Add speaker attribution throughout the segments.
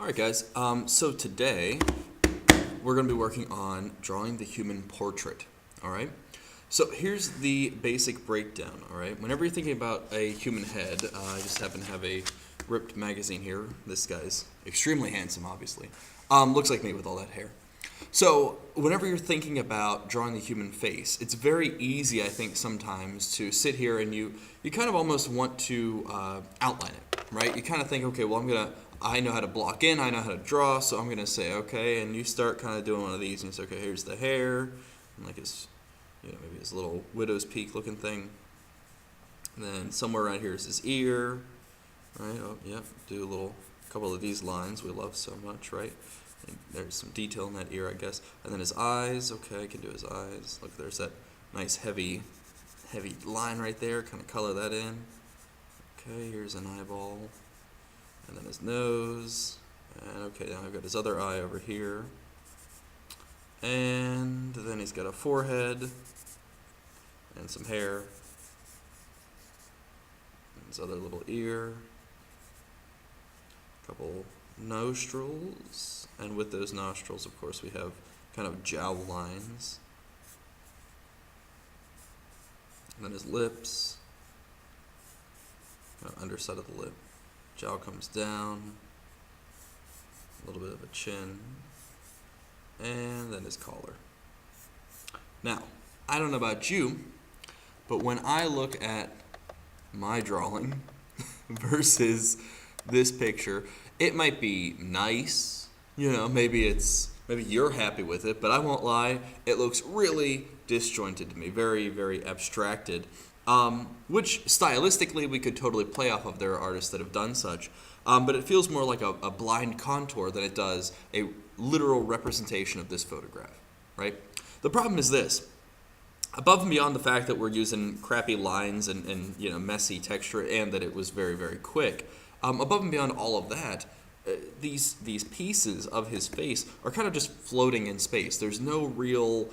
Speaker 1: Alright guys, so today we're going to be working on drawing the human portrait, alright? So here's the basic breakdown, alright? Whenever you're thinking about a human head, I just happen to have a ripped magazine here. This guy's extremely handsome, obviously. Looks like me with all that hair. So whenever you're thinking about drawing the human face, it's very easy, I think, sometimes to sit here and you kind of almost want to outline it, right? You kind of think, okay, well, I know how to block in, I know how to draw, so I'm going to say, okay, and you start kind of doing one of these, and you say, okay, here's the hair, and like his, maybe his little widow's peak looking thing. And then somewhere around here is his ear, right? Oh, yep, do a couple of these lines we love so much, right? And there's some detail in that ear, I guess. And then his eyes, okay, I can do his eyes. Look, there's that nice heavy line right there, kind of color that in. Okay, here's an eyeball. And then his nose, and okay, now I've got his other eye over here, and then he's got a forehead, and some hair, and his other little ear, a couple nostrils, and with those nostrils, of course, we have kind of jowl lines, and then his lips, kind of underside of the lip. Jowl comes down, a little bit of a chin, and then his collar. Now, I don't know about you, but when I look at my drawing versus this picture, it might be nice, maybe you're happy with it, but I won't lie, it looks really disjointed to me, very, very abstracted. Which stylistically we could totally play off of. There are artists that have done such, but it feels more like a blind contour than it does a literal representation of this photograph, right? The problem is this: above and beyond the fact that we're using crappy lines and messy texture, and that it was very, very quick, above and beyond all of that, these pieces of his face are kind of just floating in space. There's no real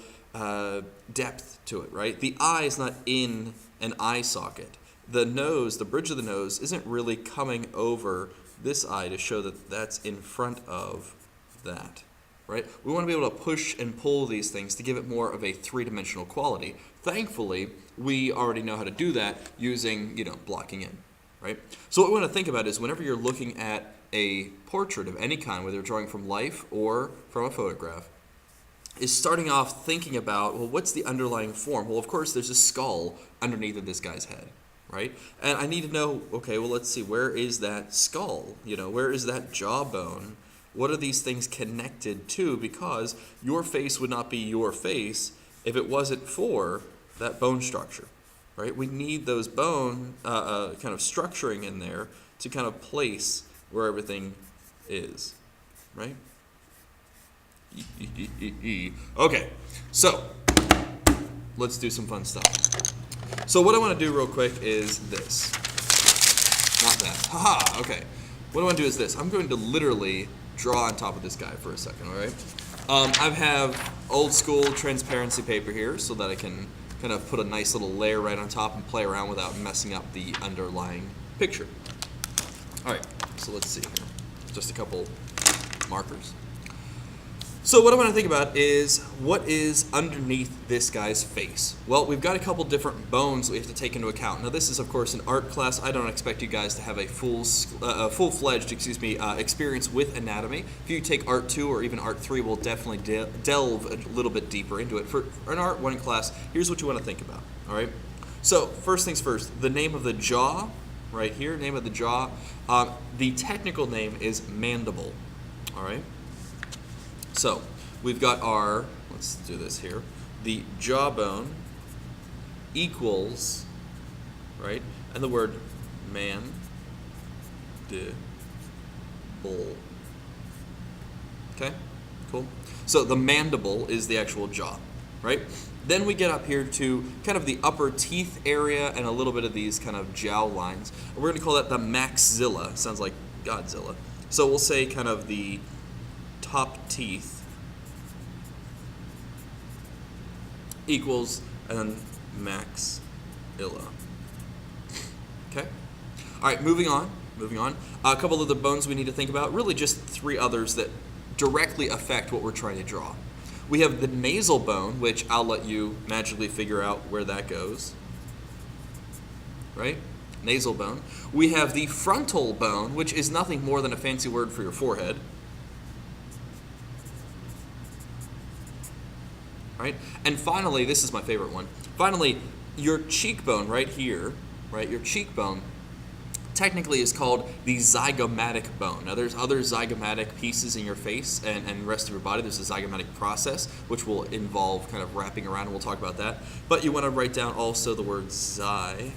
Speaker 1: depth to it, right? The eye is not in an eye socket. The nose, the bridge of the nose, isn't really coming over this eye to show that that's in front of that, right? We want to be able to push and pull these things to give it more of a three-dimensional quality. Thankfully, we already know how to do that using, blocking in, right? So what we want to think about is whenever you're looking at a portrait of any kind, whether you're drawing from life or from a photograph, is starting off thinking about, well, what's the underlying form? Well, of course, there's a skull underneath of this guy's head, right? And I need to know, okay, well, let's see, where is that skull? Where is that jawbone? What are these things connected to? Because your face would not be your face if it wasn't for that bone structure, right? We need those bone kind of structuring in there to kind of place where everything is, right? Okay, so let's do some fun stuff. So what I want to do real quick is this. Not that. Haha, okay. What I want to do is this. I'm going to literally draw on top of this guy for a second, all right? I have old school transparency paper here so that I can kind of put a nice little layer right on top and play around without messing up the underlying picture. All right, so let's see here. Just a couple markers. So what I want to think about is what is underneath this guy's face. Well, we've got a couple different bones that we have to take into account. Now, this is, of course, an art class. I don't expect you guys to have a full-fledged, experience with anatomy. If you take Art 2 or even Art 3, we'll definitely delve a little bit deeper into it. For an Art 1 class, here's what you want to think about, all right? So first things first, the name of the jaw, right here, name of the jaw. The technical name is mandible, all right? So we've got our, let's do this here, the jawbone equals, right, and the word mandible. Okay, cool. So the mandible is the actual jaw, right? Then we get up here to kind of the upper teeth area and a little bit of these kind of jowl lines. We're going to call that the maxilla. Sounds like Godzilla. So we'll say kind of the top teeth equals and then maxilla. Okay? All right, moving on. Moving on. A couple of the bones we need to think about, really just three others that directly affect what we're trying to draw. We have the nasal bone, which I'll let you magically figure out where that goes. Right? Nasal bone. We have the frontal bone, which is nothing more than a fancy word for your forehead. Right? And finally, this is my favorite one. Finally, your cheekbone right here, right? Your cheekbone technically is called the zygomatic bone. Now, there's other zygomatic pieces in your face and rest of your body. There's a zygomatic process, which will involve kind of wrapping around, and we'll talk about that. But you want to write down also the word zygomatic.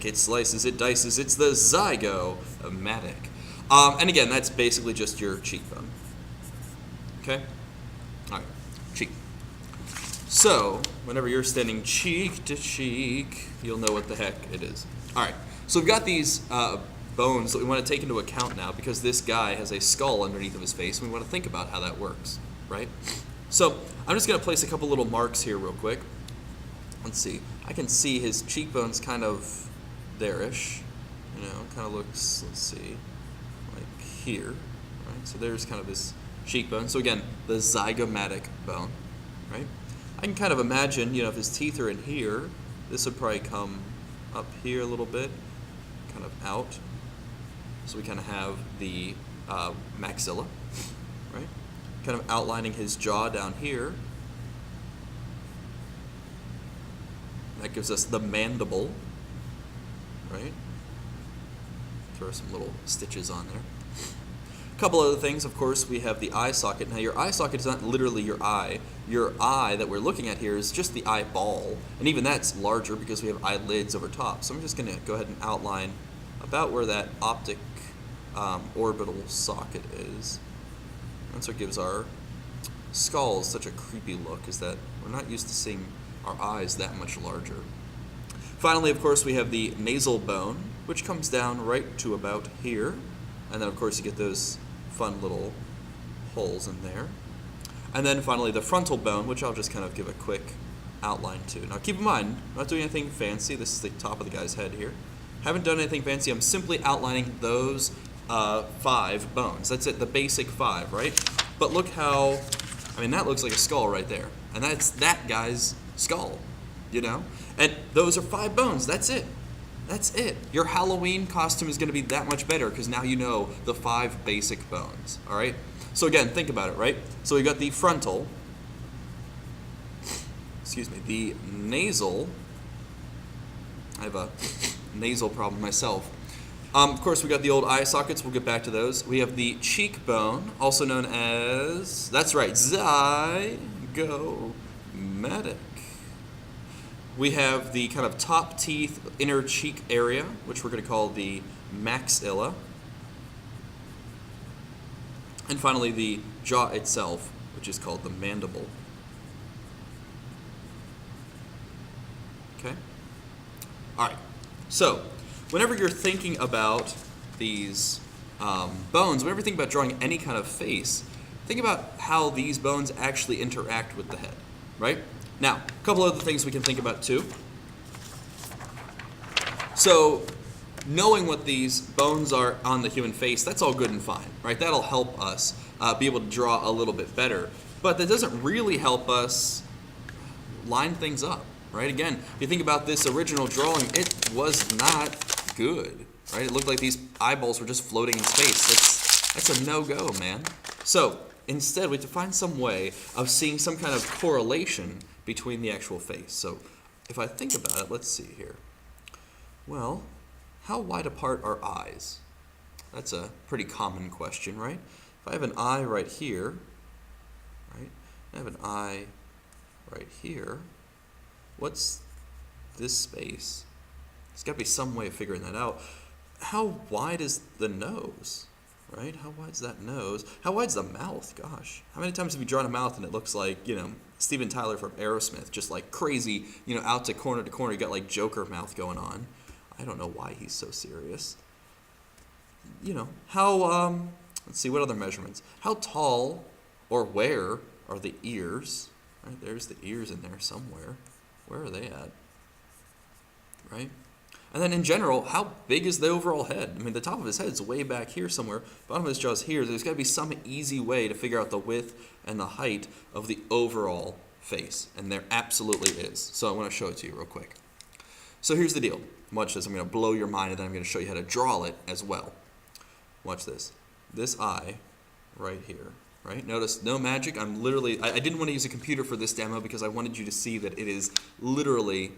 Speaker 1: It slices, it dices, it's the zygomatic. And again, that's basically just your cheekbone. Okay? All right, cheek. So, whenever you're standing cheek to cheek, you'll know what the heck it is. All right, so we've got these bones that we want to take into account now because this guy has a skull underneath of his face, and we want to think about how that works, right? So, I'm just going to place a couple little marks here real quick. Let's see. I can see his cheekbones kind of there-ish, you know, kind of looks, let's see, like here, right? So there's kind of his cheekbone. So again, the zygomatic bone, right? I can kind of imagine, you know, if his teeth are in here, this would probably come up here a little bit, kind of out. So we kind of have the maxilla, right? Kind of outlining his jaw down here. That gives us the mandible, right? Throw some little stitches on there. A couple other things, of course, we have the eye socket. Now, your eye socket is not literally your eye. Your eye that we're looking at here is just the eyeball, and even that's larger because we have eyelids over top. So I'm just going to go ahead and outline about where that optic orbital socket is. That's what gives our skulls such a creepy look, is that we're not used to seeing our eyes that much larger. Finally, of course, we have the nasal bone, which comes down right to about here. And then, of course, you get those fun little holes in there. And then finally, the frontal bone, which I'll just kind of give a quick outline to. Now, keep in mind, I'm not doing anything fancy. This is the top of the guy's head here. Haven't done anything fancy. I'm simply outlining those 5 bones. That's it, the basic 5, right? But look how, I mean, that looks like a skull right there. And that's that guy's skull, you know? And those are 5 bones. That's it. That's it. Your Halloween costume is going to be that much better because now you know the 5 basic bones, all right? So again, think about it, right? So we got the frontal, the nasal. I have a nasal problem myself. Of course, we got the old eye sockets. We'll get back to those. We have the cheekbone, also known as, that's right, zygomatic. We have the kind of top teeth, inner cheek area, which we're going to call the maxilla. And finally, the jaw itself, which is called the mandible. Okay? All right. So, whenever you're thinking about these bones, whenever you think about drawing any kind of face, think about how these bones actually interact with the head, right? Now, a couple other things we can think about too. So, knowing what these bones are on the human face, that's all good and fine, right? That'll help us be able to draw a little bit better. But that doesn't really help us line things up, right? Again, if you think about this original drawing, it was not good, right? It looked like these eyeballs were just floating in space. That's a no-go, man. So, instead, we have to find some way of seeing some kind of correlation between the actual face. So if I think about it, let's see here. Well, how wide apart are eyes? That's a pretty common question, right? If I have an eye right here, right? I have an eye right here. What's this space? There's got to be some way of figuring that out. How wide is the nose? Right? How wide's that nose? How wide's the mouth? Gosh. How many times have you drawn a mouth and it looks like, you know, Steven Tyler from Aerosmith, just like crazy, you know, out to corner, you got like Joker mouth going on. I don't know why he's so serious. You know, how, let's see, what other measurements? How tall or where are the ears? Right, there's the ears in there somewhere. Where are they at? Right? And then in general, how big is the overall head? I mean, the top of his head is way back here somewhere. Bottom of his jaw is here. There's got to be some easy way to figure out the width and the height of the overall face. And there absolutely is. So I want to show it to you real quick. So here's the deal. Watch this. I'm going to blow your mind, and then I'm going to show you how to draw it as well. Watch this. This eye right here, right? Notice, no magic. I'm literally, I didn't want to use a computer for this demo because I wanted you to see that it is literally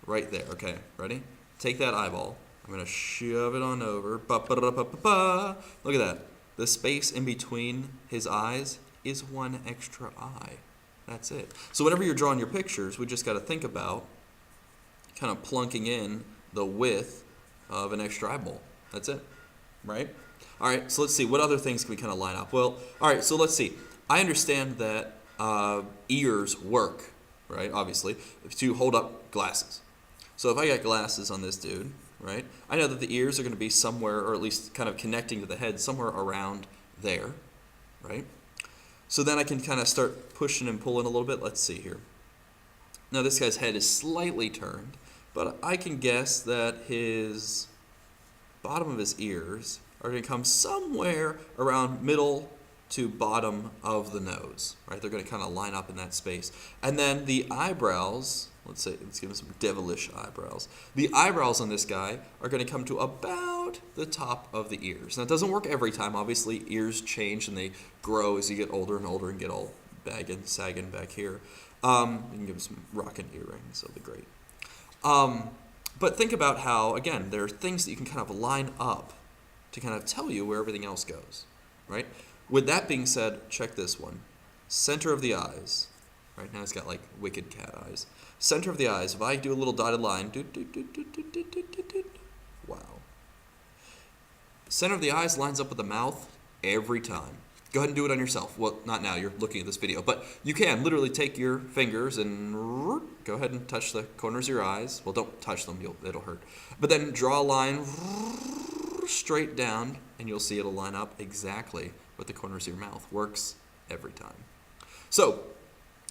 Speaker 1: right there. Okay, ready? Take that eyeball. I'm going to shove it on over. Ba-ba-da-ba-ba-ba. Look at that. The space in between his eyes is one extra eye. That's it. So whenever you're drawing your pictures, we just got to think about kind of plunking in the width of an extra eyeball. That's it, right? All right, so let's see. What other things can we kind of line up? Well, all right, so let's see. I understand that ears work, right, obviously, to hold up glasses. So if I got glasses on this dude, right, I know that the ears are going to be somewhere, or at least kind of connecting to the head, somewhere around there, right? So then I can kind of start pushing and pulling a little bit. Let's see here. Now this guy's head is slightly turned, but I can guess that his bottom of his ears are going to come somewhere around middle to bottom of the nose, right? They're going to kind of line up in that space. And then the eyebrows, let's give him some devilish eyebrows. The eyebrows on this guy are going to come to about the top of the ears. Now, it doesn't work every time. Obviously, ears change and they grow as you get older and older and get all bagging, sagging back here. You can give him some rockin' earrings. That'll be great. But think about how, again, there are things that you can kind of line up to kind of tell you where everything else goes, right? With that being said, check this one. Center of the eyes. Right now it's got like wicked cat eyes. Center of the eyes. If I do a little dotted line, wow. Center of the eyes lines up with the mouth every time. Go ahead and do it on yourself. Well, not now, you're looking at this video, but you can literally take your fingers and go ahead and touch the corners of your eyes. Well, don't touch them, it'll hurt. But then draw a line straight down, and you'll see it'll line up exactly with the corners of your mouth. Works every time. So,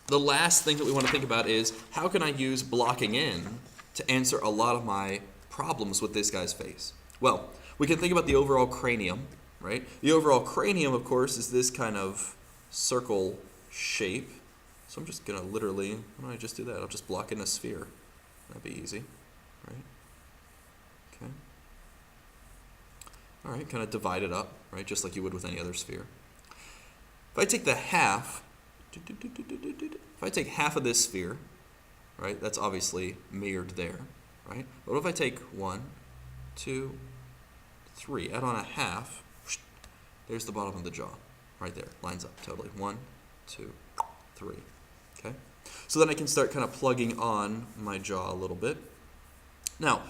Speaker 1: the last thing that we want to think about is, how can I use blocking in to answer a lot of my problems with this guy's face? Well, we can think about the overall cranium, right? The overall cranium, of course, is this kind of circle shape. So I'm just going to literally, why don't I just do that? I'll just block in a sphere. That'd be easy, right? Okay. All right, kind of divide it up, right? Just like you would with any other sphere. If I take the half, if I take half of this sphere, right, that's obviously mirrored there, right? But what if I take 1, 2, 3, add on a half, there's the bottom of the jaw, right there, lines up totally. 1, 2, 3, okay? So then I can start kind of plugging on my jaw a little bit. Now,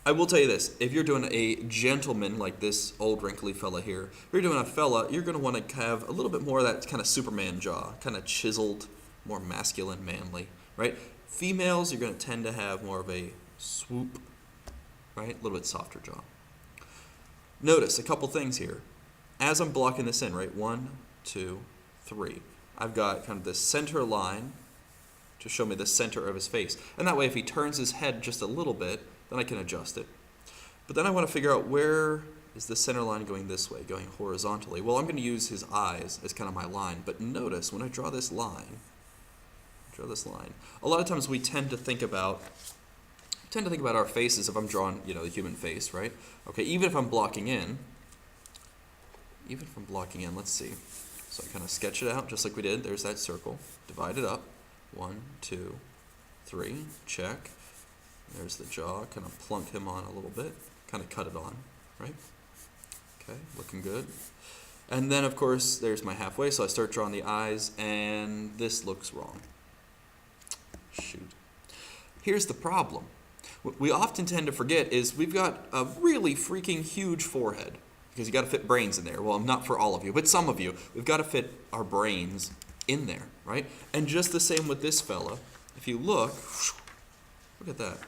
Speaker 1: I will tell you this, if you're doing a gentleman like this old wrinkly fella here, if you're doing a fella, you're going to want to have a little bit more of that kind of Superman jaw, kind of chiseled, more masculine, manly, right? Females, you're going to tend to have more of a swoop, right? A little bit softer jaw. Notice a couple things here. As I'm blocking this in, right? 1, 2, 3. I've got kind of this center line to show me the center of his face. And that way, if he turns his head just a little bit, then I can adjust it. But then I want to figure out, where is the center line going this way, going horizontally? Well, I'm going to use his eyes as kind of my line. But notice, when I draw this line, a lot of times we tend to think about our faces if I'm drawing, the human face, right? Okay, even if I'm blocking in, let's see. So I kind of sketch it out just like we did. There's that circle. Divide it up. 1, 2, 3. Check. There's the jaw. Kind of plunk him on a little bit. Kind of cut it on, right? Okay, looking good. And then, of course, there's my halfway. So I start drawing the eyes, and this looks wrong. Shoot. Here's the problem. What we often tend to forget is we've got a really freaking huge forehead, because you got to fit brains in there. Well, not for all of you, but some of you. We've got to fit our brains in there, right? And just the same with this fella. If you look at that.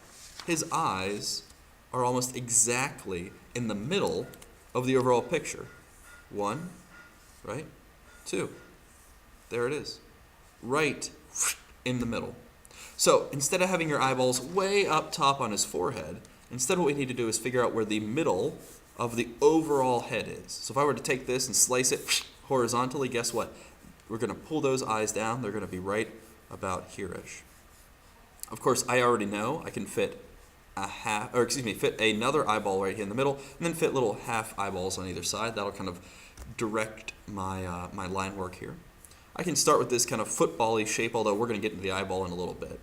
Speaker 1: His eyes are almost exactly in the middle of the overall picture. 1, right? 2. There it is. Right in the middle. So instead of having your eyeballs way up top on his forehead, Instead, what we need to do is figure out where the middle of the overall head is. So if I were to take this and slice it horizontally, guess what? We're going to pull those eyes down. They're going to be right about here-ish. Of course, I already know I can fit fit another eyeball right here in the middle, and then fit little half eyeballs on either side. That'll kind of direct my my line work here. I can start with this kind of football-y shape, although we're going to get into the eyeball in a little bit.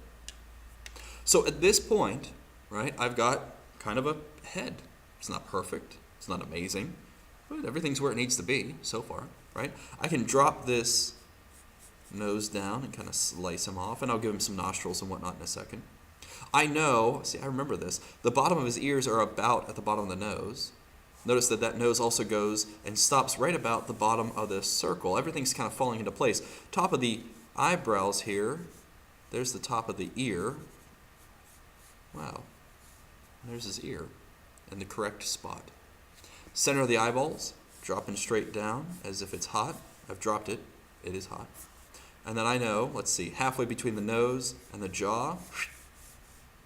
Speaker 1: So at this point, right, I've got kind of a head. It's not perfect. It's not amazing, but everything's where it needs to be so far, right? I can drop this nose down and kind of slice him off, and I'll give him some nostrils and whatnot in a second. I know, see, I remember this. The bottom of his ears are about at the bottom of the nose. Notice that that nose also goes and stops right about the bottom of this circle. Everything's kind of falling into place. Top of the eyebrows here, there's the top of the ear. Wow, there's his ear in the correct spot. Center of the eyeballs, dropping straight down as if it's hot. I've dropped it. It is hot. And then I know, let's see, halfway between the nose and the jaw,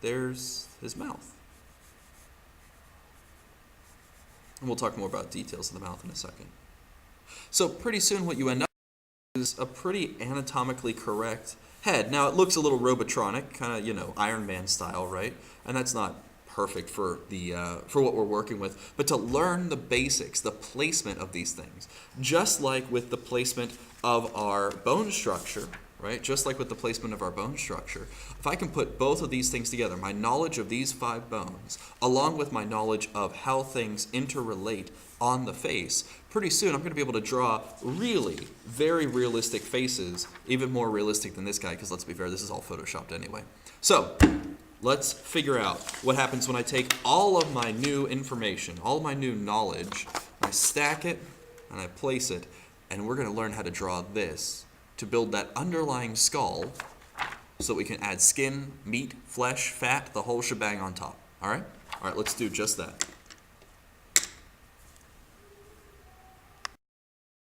Speaker 1: there's his mouth. And we'll talk more about details of the mouth in a second. So pretty soon what you end up with is a pretty anatomically correct head. Now it looks a little robotronic, kind of, you know, Iron Man style, right? And that's not perfect for what we're working with, but to learn the basics, the placement of these things, just like with the placement of our bone structure, right? Just like with the placement of our bone structure, if I can put both of these things together, my knowledge of these 5 bones, along with my knowledge of how things interrelate on the face, pretty soon I'm going to be able to draw really very realistic faces, even more realistic than this guy, because let's be fair, this is all photoshopped anyway. So let's figure out what happens when I take all of my new information, all of my new knowledge, I stack it and I place it, and we're going to learn how to draw this to build that underlying skull so that we can add skin, meat, flesh, fat, the whole shebang on top. All right? All right, let's do just that.